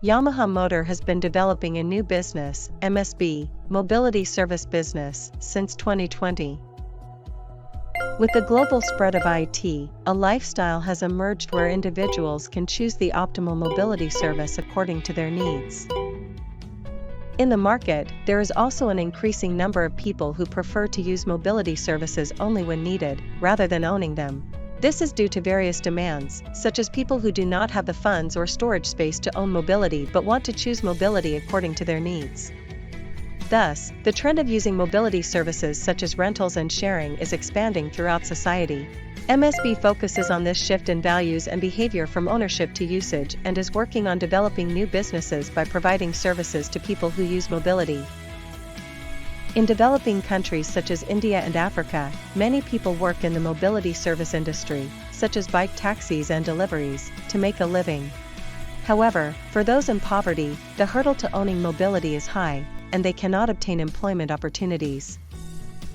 Yamaha Motor has been developing a new business, MSB, mobility service business, since 2020. With the global spread of IT, a lifestyle has emerged where individuals can choose the optimal mobility service according to their needs. In the market, there is also an increasing number of people who prefer to use mobility services only when needed, rather than owning them. This is due to various demands, such as people who do not have the funds or storage space to own mobility but want to choose mobility according to their needs. Thus, the trend of using mobility services such as rentals and sharing is expanding throughout society. MSB focuses on this shift in values and behavior from ownership to usage and is working on developing new businesses by providing services to people who use mobility. In developing countries such as India and Africa, many people work in the mobility service industry, such as bike taxis and deliveries, to make a living. However, for those in poverty, the hurdle to owning mobility is high, and they cannot obtain employment opportunities.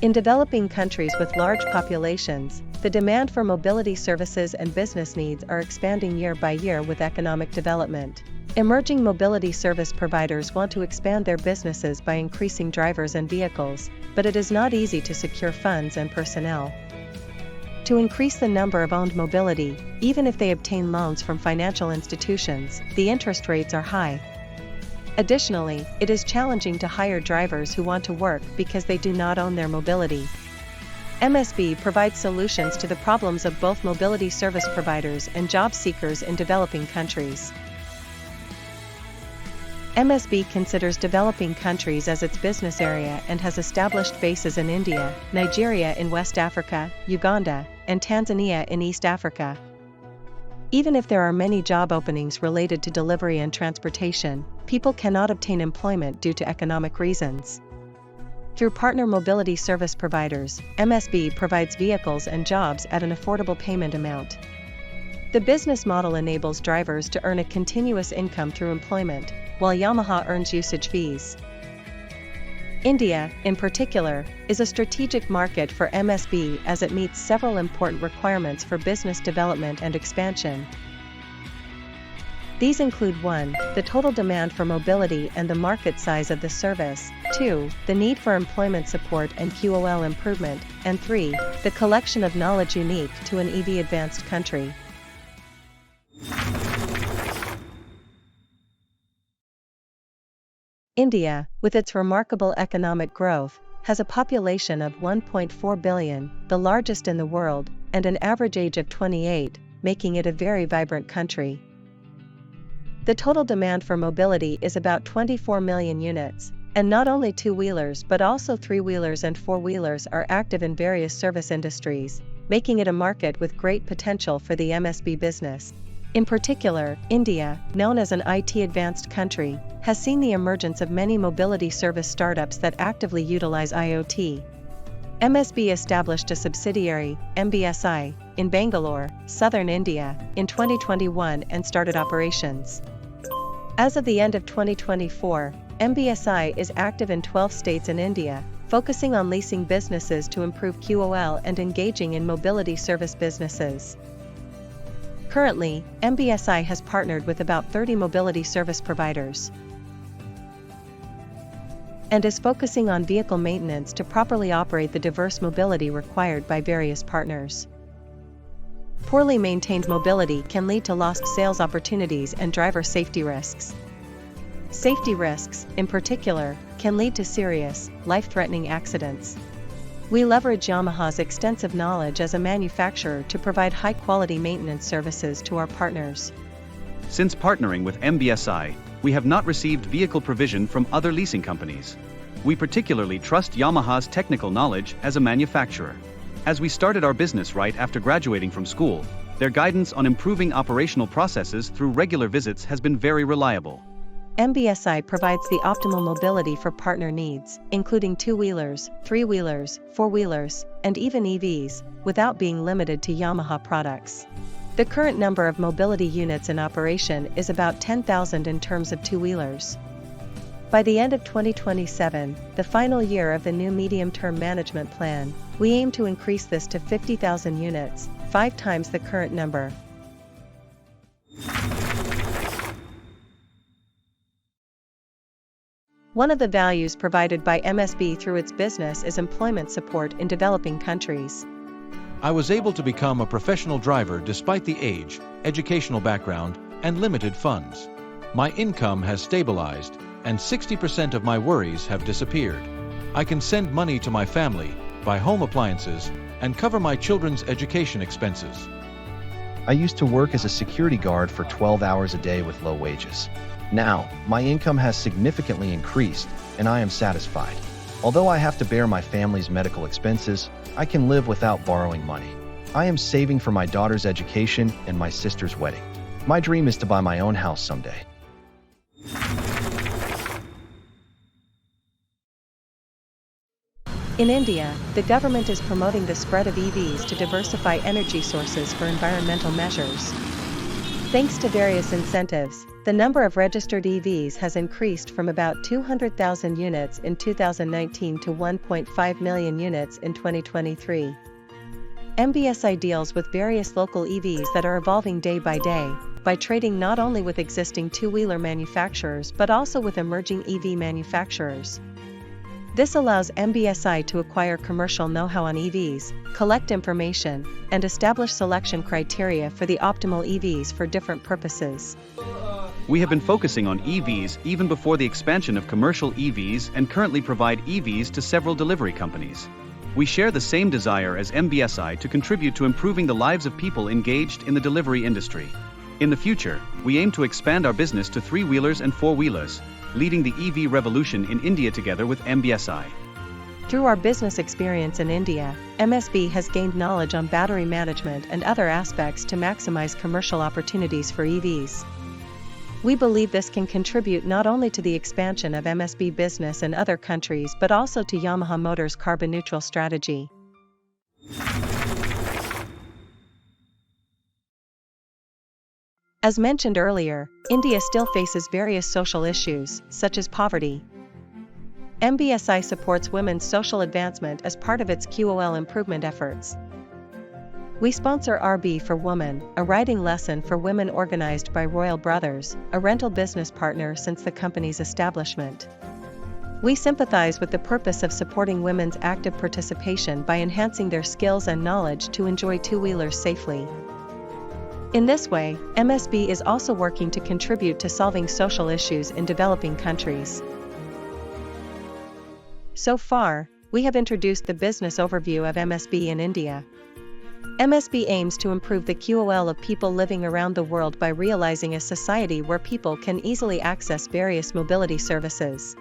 In developing countries with large populations, the demand for mobility services and business needs are expanding year by year with economic development. Emerging mobility service providers want to expand their businesses by increasing drivers and vehicles, but it is not easy to secure funds and personnel. To increase the number of owned mobility, even if they obtain loans from financial institutions, the interest rates are high. Additionally, it is challenging to hire drivers who want to work because they do not own their mobility. MSB provides solutions to the problems of both mobility service providers and job seekers in developing countries. MSB considers developing countries as its business area and has established bases in India, Nigeria in West Africa, Uganda, and Tanzania in East Africa. Even if there are many job openings related to delivery and transportation, people cannot obtain employment due to economic reasons. Through partner mobility service providers, MSB provides vehicles and jobs at an affordable payment amount. The business model enables drivers to earn a continuous income through employment, while Yamaha earns usage fees. India, in particular, is a strategic market for MSB as it meets several important requirements for business development and expansion. These include 1. The total demand for mobility and the market size of the service, 2. The need for employment support and QOL improvement, and 3. The collection of knowledge unique to an EV advanced country. India, with its remarkable economic growth, has a population of 1.4 billion, the largest in the world, and an average age of 28, making it a very vibrant country. The total demand for mobility is about 24 million units, and not only two-wheelers but also three-wheelers and four-wheelers are active in various service industries, making it a market with great potential for the MSB business. In particular, India, known as an IT advanced country, has seen the emergence of many mobility service startups that actively utilize IoT. MSB established a subsidiary, MBSI, in Bangalore, southern India, in 2021 and started operations. As of the end of 2024, MBSI is active in 12 states in India, focusing on leasing businesses to improve QOL and engaging in mobility service businesses. Currently, MBSI has partnered with about 30 mobility service providers and is focusing on vehicle maintenance to properly operate the diverse mobility required by various partners. Poorly maintained mobility can lead to lost sales opportunities and driver safety risks. Safety risks, in particular, can lead to serious, life-threatening accidents. We leverage Yamaha's extensive knowledge as a manufacturer to provide high-quality maintenance services to our partners. Since partnering with MBSI, we have not received vehicle provision from other leasing companies. We particularly trust Yamaha's technical knowledge as a manufacturer. As we started our business right after graduating from school, their guidance on improving operational processes through regular visits has been very reliable. MBSI provides the optimal mobility for partner needs, including two-wheelers, three-wheelers, four-wheelers, and even EVs, without being limited to Yamaha products. The current number of mobility units in operation is about 10,000 in terms of two-wheelers. By the end of 2027, the final year of the new medium-term management plan, we aim to increase this to 50,000 units, 5 times the current number. One of the values provided by MSB through its business is employment support in developing countries. I was able to become a professional driver despite the age, educational background, and limited funds. My income has stabilized, and 60% of my worries have disappeared. I can send money to my family, buy home appliances, and cover my children's education expenses. I used to work as a security guard for 12 hours a day with low wages. Now, my income has significantly increased, and I am satisfied. Although I have to bear my family's medical expenses, I can live without borrowing money. I am saving for my daughter's education and my sister's wedding. My dream is to buy my own house someday. In India, the government is promoting the spread of EVs to diversify energy sources for environmental measures. Thanks to various incentives, the number of registered EVs has increased from about 200,000 units in 2019 to 1.5 million units in 2023. MBSI deals with various local EVs that are evolving day by day, by trading not only with existing two-wheeler manufacturers but also with emerging EV manufacturers. This allows MBSI to acquire commercial know-how on EVs, collect information, and establish selection criteria for the optimal EVs for different purposes. We have been focusing on EVs even before the expansion of commercial EVs and currently provide EVs to several delivery companies. We share the same desire as MBSI to contribute to improving the lives of people engaged in the delivery industry. In the future, we aim to expand our business to three-wheelers and four-wheelers, leading the EV revolution in India together with MBSI. Through our business experience in India, MSB has gained knowledge on battery management and other aspects to maximize commercial opportunities for EVs. We believe this can contribute not only to the expansion of MSB business in other countries but also to Yamaha Motor's carbon-neutral strategy. As mentioned earlier, India still faces various social issues, such as poverty. MBSI supports women's social advancement as part of its QOL improvement efforts. We sponsor RB for Women, a riding lesson for women organized by Royal Brothers, a rental business partner since the company's establishment. We sympathize with the purpose of supporting women's active participation by enhancing their skills and knowledge to enjoy two-wheelers safely. In this way, MSB is also working to contribute to solving social issues in developing countries. So far, we have introduced the business overview of MSB in India. MSB aims to improve the QOL of people living around the world by realizing a society where people can easily access various mobility services.